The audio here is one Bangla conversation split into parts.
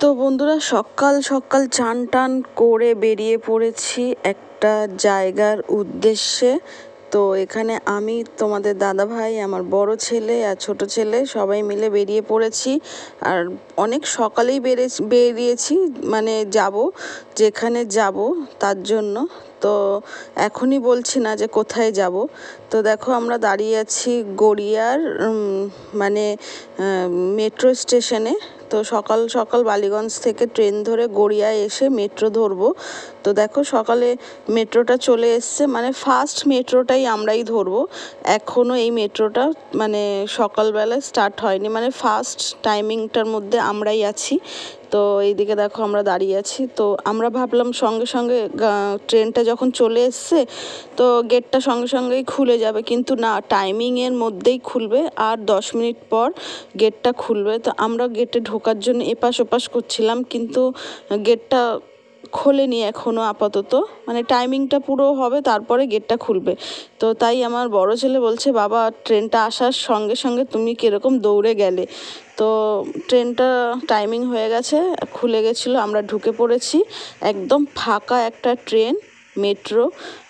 তো বন্ধুরা সকাল সকাল চান টান করে বেরিয়ে পড়েছি একটা জায়গার উদ্দেশ্যে। তো এখানে আমি, তোমাদের দাদা ভাই, আমার বড় ছেলে আর ছোট ছেলে সবাই মিলে বেরিয়ে পড়েছি। আর অনেক সকালেই বেরিয়েছি, মানে যাব যেখানে যাব তার জন্য। তো এখনই বলছি না যে কোথায় যাব। তো দেখো আমরা দাঁড়িয়ে আছি গড়িয়ার মানে মেট্রো স্টেশনে। তো সকাল সকাল বালিগঞ্জ থেকে ট্রেন ধরে গড়িয়ায় এসে মেট্রো ধরবো। তো দেখো সকালে মেট্রোটা চলে এসছে, মানে ফার্স্ট মেট্রোটাই আমরাই ধরবো। এখনও এই মেট্রোটা মানে সকালবেলায় স্টার্ট হয়নি, মানে ফার্স্ট টাইমিংটার মধ্যে আমরাই আছি। তো এইদিকে দেখো আমরা দাঁড়িয়ে আছি। তো আমরা ভাবলাম সঙ্গে সঙ্গে ট্রেনটা যখন চলে এসছে তো গেটটা সঙ্গে সঙ্গেই খুলে যাবে, কিন্তু না, টাইমিংয়ের মধ্যেই খুলবে, আর 10 মিনিট পর গেটটা খুলবে। তো আমরা গেটে ঢোকার জন্য এপাশ ওপাশ করছিলাম, কিন্তু গেটটা খোলেনি এখনও আপাতত, মানে টাইমিংটা পুরো হবে তারপরে গেটটা খুলবে। তো তাই আমার বড় ছেলে বলছে, বাবা ট্রেনটা আসার সঙ্গে সঙ্গে তুমি কীরকম দৌড়ে গেলে। তো ট্রেনটা টাইমিং হয়ে গেছে, খুলে গেছিলো, আমরা ঢুকে পড়েছি। একদম ফাঁকা একটা ট্রেন, মেট্রো,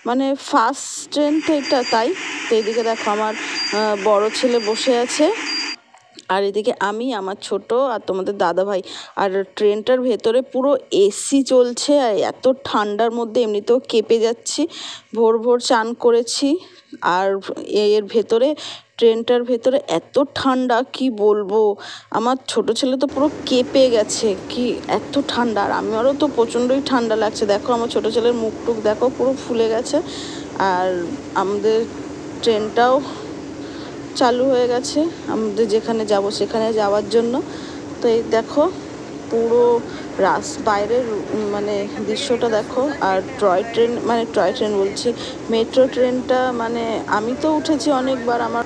মানে ফার্স্ট ট্রেন তো এটা, তাই। তো এইদিকে দেখো আমার বড় ছেলে বসে আছে, আর এদিকে আমি, আমার ছোট আর তোমাদের দাদা ভাই। আর ট্রেনটার ভেতরে পুরো এসি চলছে, আর এত ঠান্ডার মধ্যে এমনিতেও কেঁপে যাচ্ছি। ভোর ভোর চান করেছি, আর এর ভেতরে, ট্রেনটার ভেতরে এত ঠান্ডা কি বলবো। আমার ছোট ছেলে তো পুরো কেঁপে গেছে, কি এত ঠান্ডা, আর আমারও তো প্রচণ্ডই ঠান্ডা লাগছে। দেখো আমার ছোট ছেলের মুখ টুক দেখো পুরো ফুলে গেছে। আর আমাদের ট্রেনটাও চালু হয়ে গেছে আমাদের যেখানে যাব সেখানে যাওয়ার জন্য। তো এই দেখো পুরো বাইরের মানে দৃশ্যটা দেখো। আর টয় ট্রেন বলছি, মেট্রো ট্রেনটা, মানে আমি তো উঠেছি অনেকবার। আমার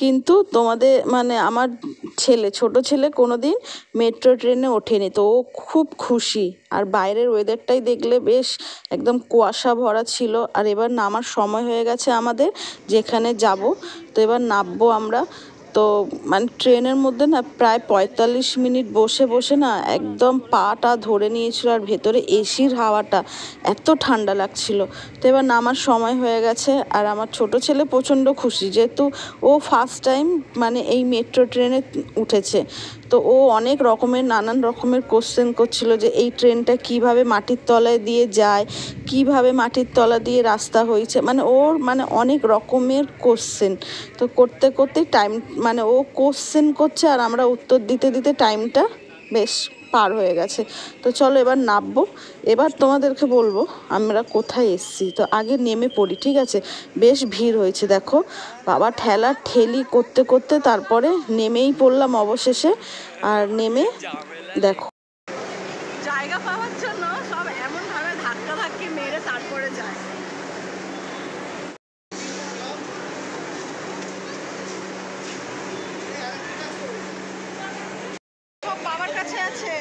কিন্তু তোমাদের মানে আমার ছোট ছেলে কোনো দিন মেট্রো ট্রেনে ওঠেনি, তো ও খুব খুশি। আর বাইরের ওয়েদারটাই দেখলে বেশ একদম কুয়াশা ভরা ছিল। আর এবার নামার সময় হয়ে গেছে আমাদের, যেখানে যাব। তো এবার নামবো আমরা। তো মানে ট্রেনের মধ্যে না প্রায় 45 মিনিট বসে বসে না একদম পাটা ধরে নিয়েছিল, আর ভেতরে এসির হাওয়াটা এত ঠান্ডা লাগছিল। তো এবার নামার সময় হয়ে গেছে, আর আমার ছোট ছেলে প্রচণ্ড খুশি, যেহেতু ও ফার্স্ট টাইম মানে এই মেট্রো ট্রেনে উঠেছে। তো ও অনেক রকমের নানান রকমের কোশ্চেন করছিল যে এই ট্রেনটা কিভাবে মাটির তলায় দিয়ে যায়, কিভাবে মাটির তলা দিয়ে রাস্তা হয়েছে, মানে ওর মানে অনেক রকমের কোশ্চেন। তো করতে করতেই টাইম, মানে ও কোশ্চেন করছে আর আমরা উত্তর দিতে দিতে টাইমটা বেশ পার হয়ে গেছে। তো চলো এবার নামবো। এবার তোমাদেরকে বলবো আমরা কোথায় এসেছি। তো আগে নেমে পড়ি, ঠিক আছে। বেশ ভিড় হয়েছে দেখো, বাবা ঠেলা ঠেলি করতে করতে তারপরে নেমেই পড়লাম অবশেষে। আর নেমে দেখো জায়গা পাওয়ার জন্য সব এমনভাবে ধাক্কা ধাক্কি মেরে তারপরে যায়। সব বাবার কাছে আছে।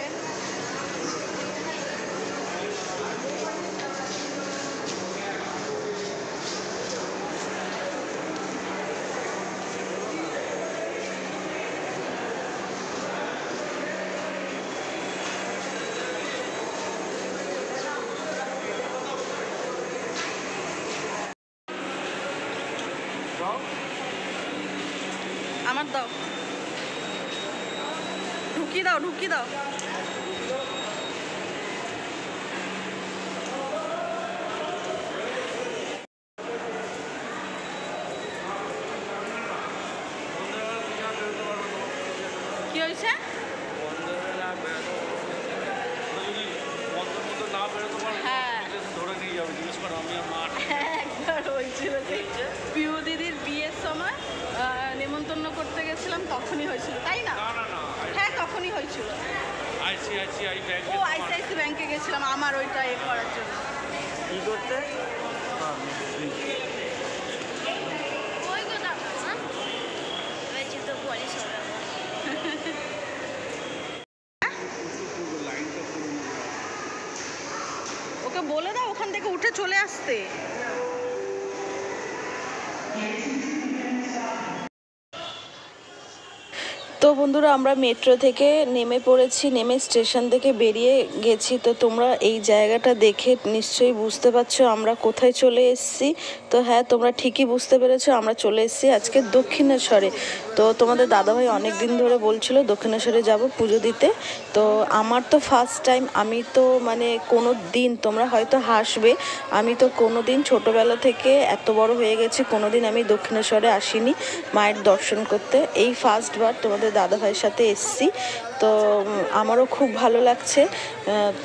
আমার দাও, ঢুকিয়ে দাও, ঢুকিয়ে দাও। কি হয়েছে? একবার হয়েছিল যে পিউ দিদির বিয়ের সময় নেমন্তন্ন করতে গেছিলাম, তখনই হয়েছিল, তাই না? হ্যাঁ তখনই হয়েছিল। ও আইসিআইসি ব্যাংকে গেছিলাম আমার ওইটা করার জন্য। কি করতে? বলে দাও ওখান থেকে উঠে চলে আসতে। তো বন্ধুরা আমরা মেট্রো থেকে নেমে পড়েছি, নেমে স্টেশন থেকে বেরিয়ে গেছি। তো তোমরা এই জায়গাটা দেখে নিশ্চয়ই বুঝতে পারছো আমরা কোথায় চলে এসেছি। তো হ্যাঁ, তোমরা ঠিকই বুঝতে পেরেছো, আমরা চলে এসেছি আজকে দক্ষিণেশ্বরে। তো তোমাদের দাদাভাই অনেক দিন ধরে বলছিল দক্ষিণেশ্বরে যাব পুজো দিতে। তো আমার তো ফার্স্ট টাইম, আমি তো মানে কোনো দিন, তোমরা হয়তো হাসবে, আমি তো কোনো দিন ছোটোবেলা থেকে এত বড় হয়ে গেছি, কোনো দিন আমি দক্ষিণেশ্বরে আসিনি মায়ের দর্শন করতে। এই ফার্স্টবার তোমাদের দাদাভাইয়ের সাথে এসছি। তো আমারও খুব ভালো লাগছে,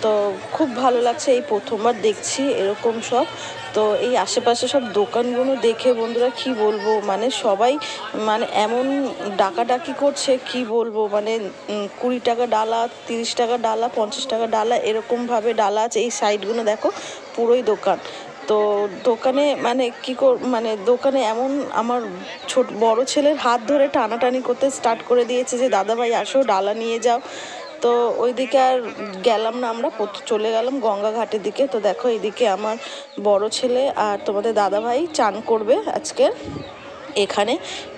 তো খুব ভালো লাগছে, এই প্রথমবার দেখছি এরকম সব। তো এই আশেপাশে সব দোকানগুলো দেখে বন্ধুরা কি বলবো, মানে সবাই মানে এমন ডাকাডাকি করছে কি বলবো, মানে 20 টাকা ডালা, 30 টাকা ডালা, 50 টাকা ডালা, এরকমভাবে ডালা আছে। এই সাইডগুলো দেখো পুরোই দোকান। তো দোকানে মানে মানে দোকানে এমন আমার বড় ছেলের হাত ধরে টানাটানি করতে স্টার্ট করে দিয়েছে যে দাদাভাই আসো ডালা নিয়ে যাও। তো ওইদিকে আর গেলাম না, আমরা চলে গেলাম গঙ্গা ঘাটের দিকে। তো দেখো এইদিকে আমার বড় ছেলে আর তোমাদের দাদাভাই চান করবে আজকে এখানে।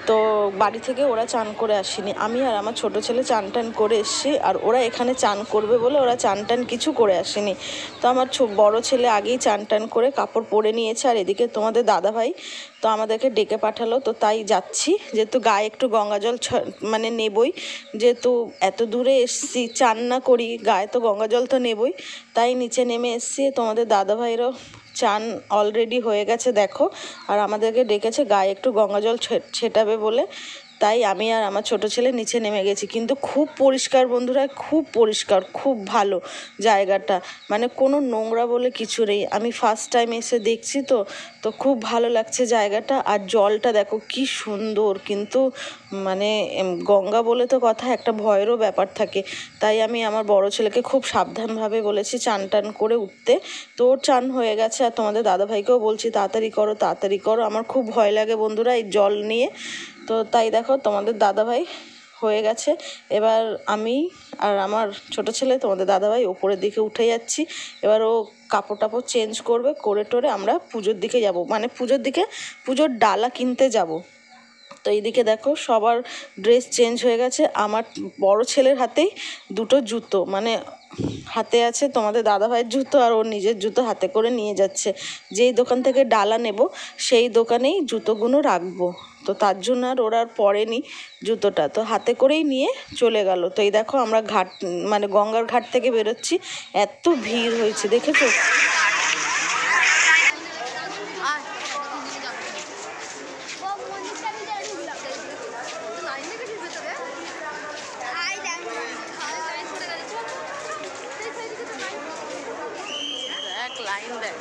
তো বাড়ি থেকে ওরা চান করে আসেনি, আমি আর আমার ছোট ছেলে চান টান করে এসেছি, আর ওরা এখানে চান করবে বলে ওরা চান টান কিছু করে আসেনি। তো আমার বড় ছেলে আগেই চান টান করে কাপড় পরে নিয়েছে, আর এদিকে তোমাদের দাদাভাই তো আমাদেরকে ডেকে পাঠালো, তো তাই যাচ্ছি, যেহেতু গায়ে একটু গঙ্গা জল মানে নেবই, যেহেতু এত দূরে এসছি চান না করি গায়ে তো গঙ্গা জল তো নেবই, তাই নিচে নেমে এসছি। তোমাদের দাদাভাইরও চান অলরেডি হয়ে গেছে দেখো, আর আমাদেরকে ডেকেছে গায়ে একটু গঙ্গা জল ছেটাবে বলে, তাই আমি আর আমার ছোট ছেলে নিচে নেমে গেছি। কিন্তু খুব পরিষ্কার বন্ধুরা, খুব পরিষ্কার, খুব ভালো জায়গাটা, মানে কোনো নোংরা বলে কিছু নেই। আমি ফার্স্ট টাইম এসে দেখছি, তো তো খুব ভালো লাগছে জায়গাটা। আর জলটা দেখো কি সুন্দর, কিন্তু মানে গঙ্গা বলে তো কথা, একটা ভয়েরও ব্যাপার থাকে, তাই আমি আমার বড় ছেলেকে খুব সাবধানভাবে বলেছি চান টান করে উঠতে। তো ওর চান হয়ে গেছে, আর তোমাদের দাদাভাইকেও বলছি তাড়াতাড়ি করো তাড়াতাড়ি করো, আমার খুব ভয় লাগে বন্ধুরা এই জল নিয়ে। তো তাই দেখো তোমাদের দাদাভাই হয়ে গেছে, এবার আমি আর আমার ছোট ছেলে তোমাদের দাদাভাই ওপরের দিকে উঠে যাচ্ছি। এবার ও কাপড় টাপড় চেঞ্জ করবে, করে টোরে আমরা পুজোর দিকে যাব, মানে পুজোর দিকে পুজোর ডালা কিনতে যাব। তো এইদিকে দেখো সবার ড্রেস চেঞ্জ হয়ে গেছে, আমার বড় ছেলের হাতেই দুটো জুতো, মানে হাতে আছে তোমাদের দাদাভাইয়ের জুতো, আর ওর নিজের জুতো হাতে করে নিয়ে যাচ্ছে। যেই দোকান থেকে ডালা নেব সেই দোকানেই জুতোগুলো রাখবো, তো তার জন্য আর ওরা আর পরেনি জুতোটা, তো হাতে করেই নিয়ে চলে গেল। তো এই দেখো আমরা ঘাট মানে গঙ্গার ঘাট থেকে বেরোচ্ছি, এত ভিড় হয়েছে দেখেছো। লাইন দেখ,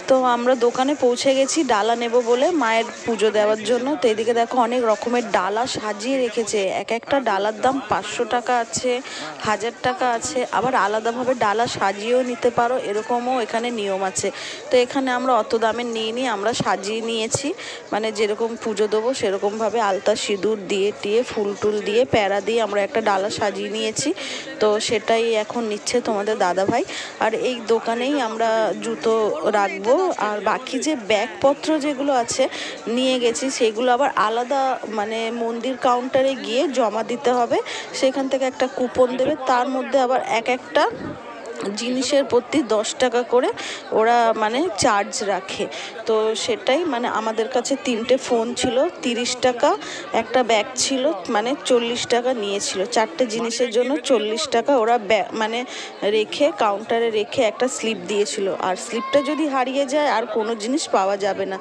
তো আমরা দোকানে পৌঁছে গেছি ডালা নেব বলে মায়ের পুজো দেওয়ার জন্য। তো এদিকে দেখো অনেক রকমের ডালা সাজিয়ে রেখেছে, এক একটা ডালার দাম 500 টাকা আছে, 1000 টাকা আছে, আবার আলাদাভাবে ডালা সাজিয়েও নিতে পারো, এরকমও এখানে নিয়ম আছে। তো এখানে আমরা অত দামের নিইনি, আমরা সাজিয়ে নিয়েছি, মানে যেরকম পুজো দেবো সেরকমভাবে আলতা সিঁদুর দিয়ে টিয়ে ফুল টুল দিয়ে প্যারা দিয়ে আমরা একটা ডালা সাজিয়ে নিয়েছি। তো সেটাই এখন নিচ্ছে তোমাদের দাদাভাই, আর এই দোকানেই আমরা জুতো রাখবো। আর বাকি যে ব্যাগপত্র যেগুলো আছে নিয়ে গেছি সেগুলো আবার আলাদা মানে মন্দির কাউন্টারে গিয়ে জমা দিতে হবে, সেখান থেকে একটা কুপন দেবে, তার মধ্যে আবার এক একটা জিনিসের প্রতি 10 টাকা করে ওরা মানে চার্জ রাখে। তো সেটাই মানে আমাদের কাছে 3টে ফোন ছিল 30 টাকা, একটা ব্যাগ ছিল মানে 40 টাকা নিয়েছিল, 4টে জিনিসের জন্য 40 টাকা ওরা মানে রেখে কাউন্টারে রেখে একটা স্লিপ দিয়েছিল, আর স্লিপটা যদি হারিয়ে যায় আর কোনো জিনিস পাওয়া যাবে না।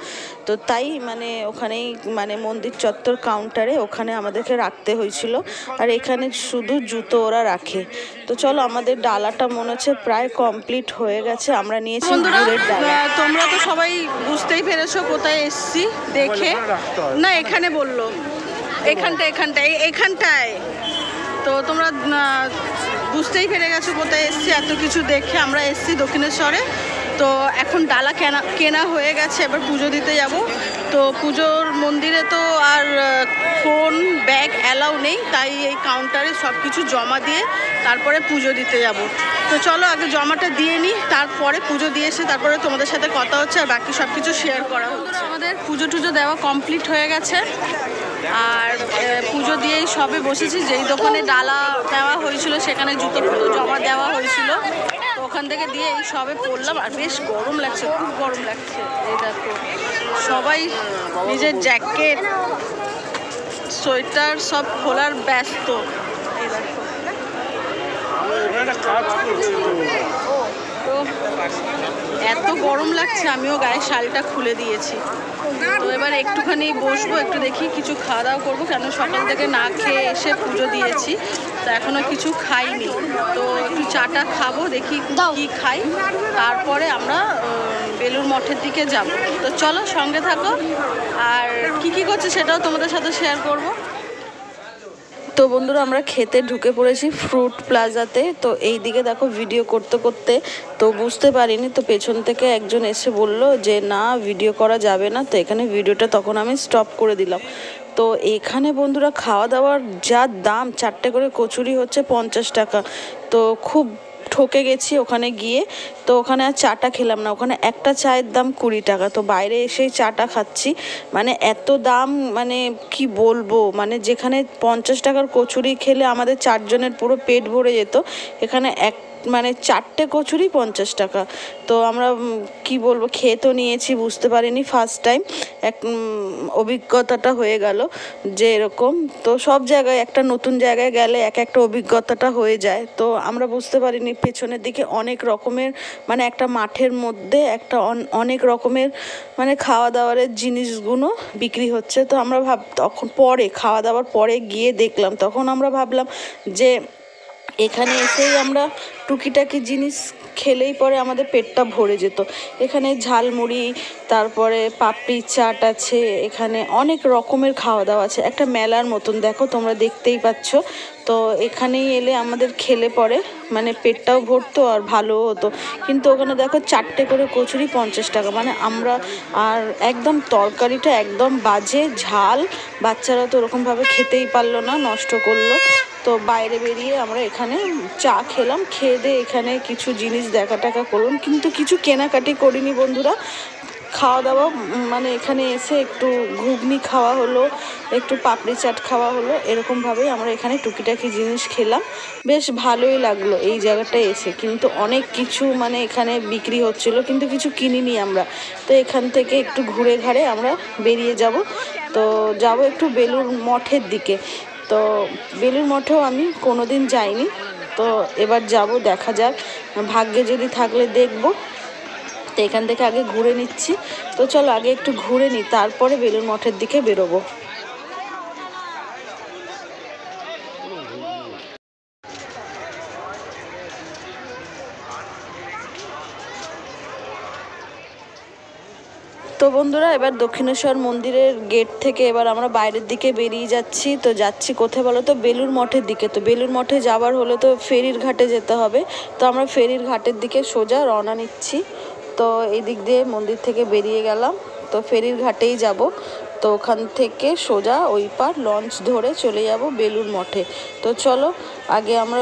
তো তাই মানে ওখানেই মানে মন্দির চত্বর কাউন্টারে ওখানে আমাদেরকে রাখতে হয়েছিল, আর এখানে শুধু জুতো ওরা রাখে। তো চলো আমাদের ডালাটা মনে হচ্ছে প্রায় কমপ্লিট হয়ে গেছে, আমরা নিয়েছি গুড়ের ডালা। তোমরা তো সবাই বুঝতেই পেরেছো কোথায় এসছি দেখে, না এখানে বললো এখানটায় তো তোমরা বুঝতেই পেরে গেছো কোথায় এসছি, এত কিছু দেখে আমরা এসছি দক্ষিণেশ্বরে। তো এখন ডালা কেনা হয়ে গেছে, এবার পুজো দিতে যাব। তো পুজোর মন্দিরে তো আর ফোন ব্যাগ অ্যালাউ নেই, তাই এই কাউন্টারে সব কিছু জমা দিয়ে তারপরে পুজো দিতে যাব। তো চলো আগে জমাটা দিয়ে নিই, তারপরে পুজো দিয়ে এসে তারপরে তোমাদের সাথে কথা হচ্ছে আর বাকি সব কিছু শেয়ার করা হচ্ছে। আমাদের পুজো টুজো দেওয়া কমপ্লিট হয়ে গেছে, আর পুজো দিয়েই সবে বসেছি। যেই দোকানে ডালা দেওয়া হয়েছিল সেখানে জুতো ফুতো জমা দেওয়া হয়েছিল, তো ওখান থেকে দিয়ে এই সবে পড়লাম। আর বেশ গরম লাগছে, খুব গরম লাগছে। এই দেখো সবাই নিজের জ্যাকেট সোয়েটার সব খোলার ব্যস্ত। এই দেখো তো এত গরম লাগছে, আমিও গায়ে শালটা খুলে দিয়েছি। তো এবার একটুখানি বসবো, একটু দেখি কিছু খাওয়া দাওয়া করবো, কেন সকাল থেকে না খেয়ে এসে পুজো দিয়েছি, তো এখনও কিছু খাইনি। তো একটু চাটা খাবো, দেখি কি খাই, তারপরে আমরা বেলুড় মঠের দিকে যাব। তো চলো সঙ্গে থাকো, আর কি করছে সেটাও তোমাদের সাথে শেয়ার করব। তো বন্ধুরা আমরা খেতে ঢুকে পড়েছি ফ্রুট প্লাজাতে। তো এই দিকে দেখো ভিডিও করতে করতে তো বুঝতে পারিনি, তো পেছন থেকে একজন এসে বলল যে না ভিডিও করা যাবে না, তো এখানে ভিডিওটা তখন আমি স্টপ করে দিলাম। তো এখানে বন্ধুরা খাওয়া দাওয়ার যা দাম, 4টে করে কচুরি হচ্ছে 50 টাকা। তো খুব ঠকে গেছি ওখানে গিয়ে, তো ওখানে আর চাটা খেলাম না, ওখানে একটা চায়ের দাম 20 টাকা। তো বাইরে এসেই চাটা খাচ্ছি, মানে এত দাম, মানে কি বলবো, মানে যেখানে 50 টাকার কচুরি খেলে আমাদের 4 জনের পুরো পেট ভরে যেত, এখানে মানে 4টে কচুরি 50 টাকা। তো আমরা কি বলবো, খেয়ে তো নিয়েছি, বুঝতে পারিনি, ফার্স্ট টাইম এক অভিজ্ঞতাটা হয়ে গেল যে এরকম। তো সব জায়গায় একটা নতুন জায়গায় গেলে একটা অভিজ্ঞতাটা হয়ে যায়। তো আমরা বুঝতে পারিনি পেছনের দিকে অনেক রকমের, মানে একটা মাঠের মধ্যে একটা অনেক রকমের মানে খাওয়া দাওয়ারের জিনিসগুলো বিক্রি হচ্ছে। তো আমরা তখন পরে খাওয়া দাওয়ার পরে গিয়ে দেখলাম, তখন আমরা ভাবলাম যে এখানে এসেই আমরা টুকিটাকি জিনিস খেলেই পরে আমাদের পেটটা ভরে যেত। এখানে ঝালমুড়ি, তারপরে পাপড়ি চাট আছে, এখানে অনেক রকমের খাওয়া দাওয়া আছে, একটা মেলার মতন, দেখো তোমরা দেখতেই পাচ্ছ। তো এখানেই এলে আমাদের খেলে পরে মানে পেটটাও ভরতো আর ভালোও হতো। কিন্তু ওখানে দেখো 4টে করে কচুরি 50 টাকা, মানে আমরা আর একদম তরকারিটা একদম বাজে ঝাল, বাচ্চারা তো ওরকমভাবে খেতেই পারলো না, নষ্ট করলো। তো বাইরে বেরিয়ে আমরা এখানে চা খেলাম, খেয়ে দিয়ে এখানে কিছু জিনিস দেখা টাকা করলাম, কিন্তু কিছু কেনাকাটি করিনি বন্ধুরা। খাওয়া দাওয়া মানে এখানে এসে একটু ঘুগনি খাওয়া হলো, একটু পাপড়ি চাট খাওয়া হলো, এরকমভাবেই আমরা এখানে টুকিটাকি জিনিস খেলাম। বেশ ভালোই লাগলো এই জায়গাটায় এসে, কিন্তু অনেক কিছু মানে এখানে বিক্রি হচ্ছিলো, কিন্তু কিছু কিনিনি আমরা। তো এখান থেকে একটু ঘুরে ঘাড়ে আমরা বেরিয়ে যাব। তো যাব একটু বেলুড় মঠের দিকে। তো বেলুড় মঠেও আমি কোনো দিন যাইনি, তো এবার যাব, দেখা যাক, ভাগ্যে যদি থাকলে দেখব। তো এখান থেকে আগে ঘুরে নিচ্ছি। তো চলো আগে একটু ঘুরে নিই, তারপরে বেলুড় মঠের দিকে বেরোবো। তো বন্ধুরা এবার দক্ষিণেশ্বর মন্দিরের গেট থেকে এবার আমরা বাইরের দিকে বেরিয়ে যাচ্ছি। তো যাচ্ছি কোথায় বলো তো, বেলুড় মঠের দিকে। তো বেলুড় মঠে যাওয়ার হলে তো ফেরির ঘাটে যেতে হবে, তো আমরা ফেরির ঘাটের দিকে সোজা রওনা নিচ্ছি। তো এই দিক দিয়ে মন্দির থেকে বেরিয়ে গেলাম, তো ফেরির ঘাটেই যাব। তো ওখান থেকে সোজা ওই পার লঞ্চ ধরে চলে যাব বেলুড় মঠে। তো চলো আগে আমরা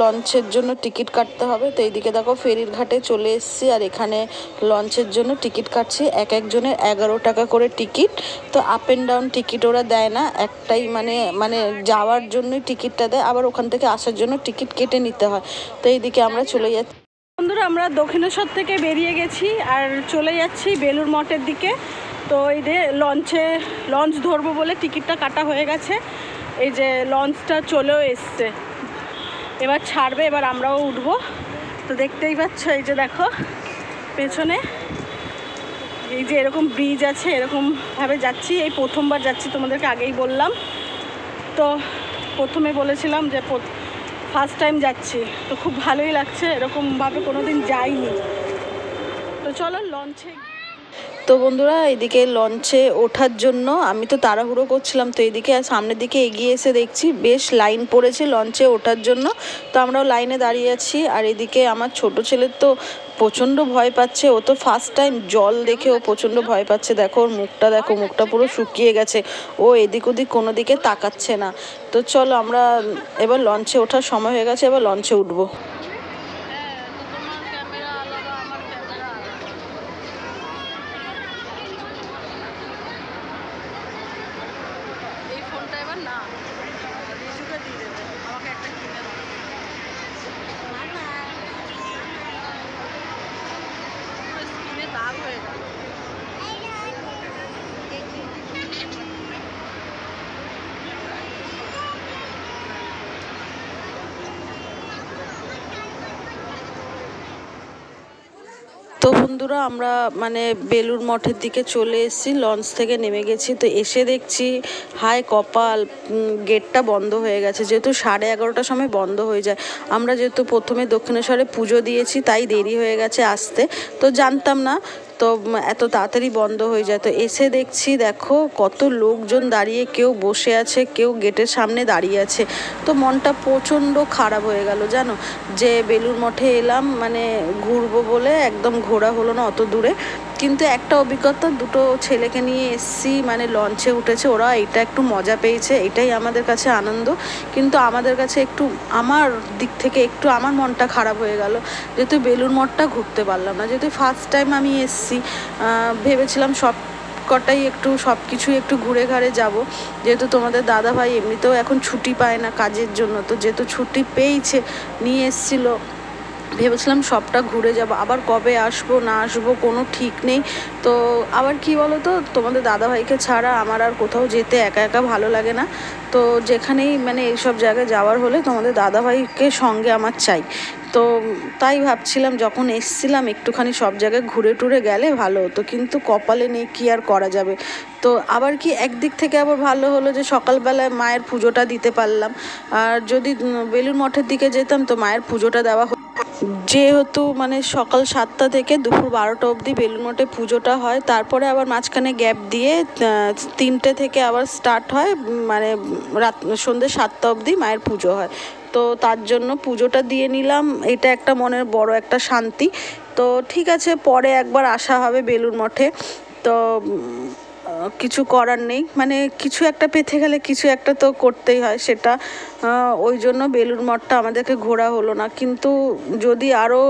লঞ্চের জন্য টিকিট কাটতে হবে। তো এইদিকে দেখো ফেরির ঘাটে চলে এসেছি, আর এখানে লঞ্চের জন্য টিকিট কাটছি। একজনের 11 টাকা করে টিকিট। তো আপ অ্যান্ড ডাউন টিকিট ওরা দেয় না, একটাই মানে যাওয়ার জন্যই টিকিটটা দেয়, আবার ওখান থেকে আসার জন্য টিকিট কেটে নিতে হয়। তো এইদিকে আমরা চলে যাচ্ছি। বন্ধুরা আমরা দক্ষিণেশ্বর থেকে বেরিয়ে গেছি আর চলে যাচ্ছি বেলুড় মঠের দিকে। তো এই যে লঞ্চ ধরবো বলে টিকিটটা কাটা হয়ে গেছে, এই যে লঞ্চটা চলেও এসছে, এবার ছাড়বে, এবার আমরাও উঠবো। তো দেখতেই পাচ্ছ, এই যে দেখো পেছনে এই যে এরকম ব্রিজ আছে, এরকমভাবে যাচ্ছি, এই প্রথমবার যাচ্ছি, তোমাদেরকে আগেই বললাম। তো প্রথমে বলেছিলাম যে ফার্স্ট টাইম যাচ্ছি, তো খুব ভালোই লাগছে, এরকমভাবে কোনো দিন যাইনি। তো চলো লঞ্চে। তো বন্ধুরা, এদিকে লঞ্চে ওঠার জন্য আমি তো তাড়াহুড়ো করছিলাম, তো এদিকে সামনের দিকে এগিয়ে এসে দেখছি বেশ লাইন পড়েছে লঞ্চে ওঠার জন্য। তো আমরাও লাইনে দাঁড়িয়ে আছি। আর এদিকে আমার ছোট ছেলের তো প্রচণ্ড ভয় পাচ্ছে, ও তো ফার্স্ট টাইম জল দেখে ও প্রচণ্ড ভয় পাচ্ছে। দেখো ওর মুখটা, দেখো মুখটা পুরো শুকিয়ে গেছে, ও এদিক ওদিক কোনো দিকে তাকাচ্ছে না। তো চলো আমরা এবার লঞ্চে ওঠার সময় হয়ে গেছে, এবার লঞ্চে উঠবো। তো বন্ধুরা, আমরা মানে বেলুড় মঠের দিকে চলে এসেছি, লঞ্চ থেকে নেমে গেছি। তো এসে দেখছি হায় কপাল, গেটটা বন্ধ হয়ে গেছে, যেহেতু 11:30টার সময় বন্ধ হয়ে যায়। আমরা যেহেতু প্রথমে দক্ষিণেশ্বরে পুজো দিয়েছি, তাই দেরি হয়ে গেছে আসতে, তো জানতাম না তো এত তাড়াতাড়ি বন্ধ হয়ে যায়। তো এসে দেখছি দেখো কত লোকজন দাঁড়িয়ে, কেউ বসে আছে, কেউ গেটের সামনে দাঁড়িয়ে আছে। তো মনটা প্রচণ্ড খারাপ হয়ে গেল জানো, যে বেলুড় মঠে এলাম মানে ঘুরবো বলে, একদম ঘোরা হলো না অত দূরে। কিন্তু একটা অভিজ্ঞতা, দুটো ছেলেকে নিয়ে এসছি, মানে লঞ্চে উঠেছে, ওরা এটা একটু মজা পেয়েছে, এটাই আমাদের কাছে আনন্দ। কিন্তু আমাদের কাছে একটু, আমার দিক থেকে একটু আমার মনটা খারাপ হয়ে গেল, যেহেতু বেলুড় মঠটা ঘুরতে পারলাম না। যেহেতু ফার্স্ট টাইম আমি এসছি, ভেবেছিলাম সব কটাই একটু সব কিছুই একটু ঘুরে ঘাড়ে যাব। যেহেতু তোমাদের দাদাভাই এমনিতেও এখন ছুটি পায় না কাজের জন্য, তো যেহেতু ছুটি পেয়েছে নিয়ে এসেছিলো, ভেবেছিলাম সবটা ঘুরে যাব। আবার কবে আসবো না আসবো কোনো ঠিক নেই। তো আবার কি বলো তো, তোমাদের দাদাভাইকে ছাড়া আমার আর কোথাও যেতে একা একা ভালো লাগে না। তো যেখানেই মানে এইসব জায়গায় যাওয়ার হলে তোমাদের দাদাভাইকে সঙ্গে আমার চাই। তো তাই ভাবছিলাম যখন এসছিলাম একটুখানি সব জায়গায় ঘুরে টুরে গেলে ভালো হতো, কিন্তু কপালে নেই, কি আর করা যাবে। তো আবার কি একদিক থেকে আবার ভালো হলো যে সকালবেলায় মায়ের পুজোটা দিতে পারলাম। আর যদি বেলুড় মঠের দিকে যেতাম তো মায়ের পুজোটা দেওয়া, যেহেতু মানে সকাল 7টা থেকে দুপুর 12টা অবধি বেলুড় মঠে পুজোটা হয়, তারপরে আবার মাঝখানে গ্যাপ দিয়ে 3টে থেকে আবার স্টার্ট হয়, মানে রাত সন্ধ্যে 7টা অবধি মায়ের পুজো হয়। তো তার জন্য পুজোটা দিয়ে নিলাম, এটা একটা মনের বড় একটা শান্তি। তো ঠিক আছে, পরে একবার আসা হবে বেলুড় মঠে। তো কিছু করার নেই, মানে কিছু একটা পেতে গেলে কিছু একটা তো করতেই হয়, সেটা ওই জন্য বেলুড় মঠটা আমাদেরকে ঘোরা হলো না। কিন্তু যদি আরও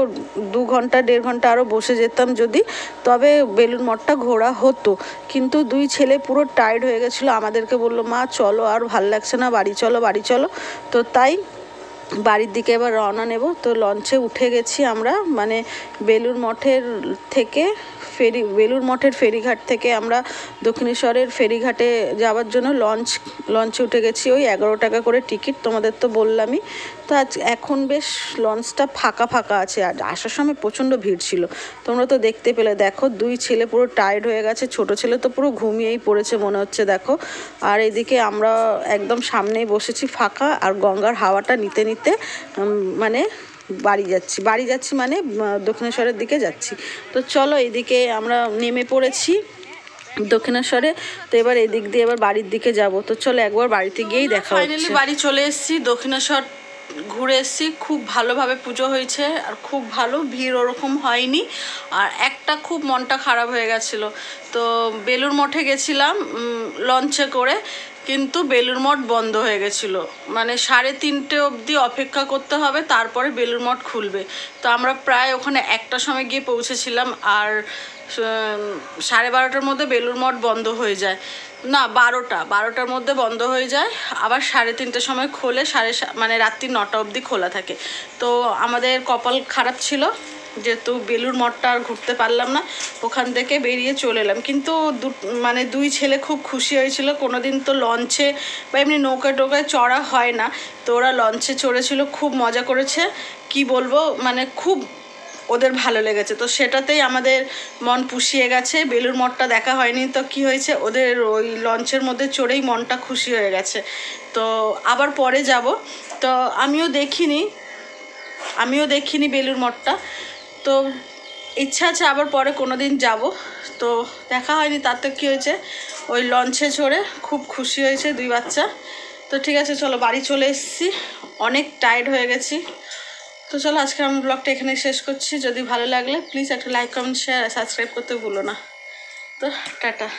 2 ঘন্টা 1.5 ঘন্টা আরও বসে যেতাম যদি, তবে বেলুড় মঠটা ঘোরা হতো। কিন্তু 2 ছেলে পুরো টায়ার্ড হয়ে গেছিলো, আমাদেরকে বললো মা চলো, আর ভাল লাগছে না, বাড়ি চলো বাড়ি চলো। তো তাই বাড়ির দিকে এবার রওনা নেব। তো লঞ্চে উঠে গেছি আমরা, মানে বেলুড় মঠের থেকে বেলুড় মঠের ফেরিঘাট থেকে আমরা দক্ষিণেশ্বরের ফেরিঘাটে যাওয়ার জন্য লঞ্চে উঠে গেছি। ওই 11 টাকা করে টিকিট, তোমাদের তো বললামই। তো এখন বেশ লঞ্চটা ফাঁকা ফাঁকা আছে, আর আসার সময় প্রচণ্ড ভিড় ছিল, তোমরা তো দেখতে পেলে। দেখো 2 ছেলে পুরো টায়ার্ড হয়ে গেছে, ছোট ছেলে তো পুরো ঘুমিয়েই পড়েছে মনে হচ্ছে দেখো। আর এদিকে আমরা একদম সামনেই বসেছি ফাঁকা, আর গঙ্গার হাওয়াটা নিতে নিতে মানে বাড়ি যাচ্ছি মানে দক্ষিণেশ্বরের দিকে যাচ্ছি। তো চলো, এদিকে আমরা নেমে পড়েছি দক্ষিণেশ্বরে। তো এবার এদিক দিয়ে এবার বাড়ির দিকে যাব। তো চলো একবার বাড়িতে গিয়েই দেখা হচ্ছে। ফাইনালি বাড়ি চলে এসেছি, দক্ষিণেশ্বর ঘুরে এসেছি, খুব ভালোভাবে পুজো হয়েছে, আর খুব ভালো, ভিড় ওরকম হয়নি। আর একটা খুব মনটা খারাপ হয়ে গেছিলো, তো বেলুড় মঠে গেছিলাম লঞ্চে করে, কিন্তু বেলুড় মঠ বন্ধ হয়ে গেছিলো, মানে 3:30 অবধি অপেক্ষা করতে হবে, তারপরে বেলুড় মঠ খুলবে। তো আমরা প্রায় ওখানে 1টার সময় গিয়ে পৌঁছেছিলাম, আর 12:30টার মধ্যে বেলুড় মঠ বন্ধ হয়ে যায়, না 12টার মধ্যে বন্ধ হয়ে যায়, আবার 3:30টার সময় খোলে, মানে রাত্রি 9টা অবধি খোলা থাকে। তো আমাদের কপাল খারাপ ছিল, যেহেতু বেলুড় মঠটা আর ঘুরতে পারলাম না, ওখান থেকে বেরিয়ে চলে এলাম। কিন্তু মানে 2 ছেলে খুব খুশি হয়েছিল, কোনো দিন তো লঞ্চে বা এমনি নৌকা টোকায় চড়া হয় না, তো ওরা লঞ্চে চড়েছিল, খুব মজা করেছে, কি বলবো, মানে খুব ওদের ভালো লেগেছে। তো সেটাতেই আমাদের মন পুষিয়ে গেছে। বেলুড় মঠটা দেখা হয়নি তো কি হয়েছে, ওদের ওই লঞ্চের মধ্যে চড়েই মনটা খুশি হয়ে গেছে। তো আবার পরে যাব। তো আমিও দেখিনি বেলুড় মঠটা। তো ইচ্ছা আছে আবার পরে কোনো দিন যাব, তো দেখা হয়নি। তাতে কী হয়েছে, ওই লঞ্চে চড়ে খুব খুশি হয়েছে দুই বাচ্চা। তো ঠিক আছে, চলো বাড়ি চলে এসেছি, অনেক টায়ার্ড হয়ে গেছি। তো চলো আজকে আমি ব্লগটা এখানে শেষ করছি। যদি ভালো লাগলে প্লিজ একটা লাইক, কমেন্ট, শেয়ার আর সাবস্ক্রাইব করতে ভুলো না। তো টাটা।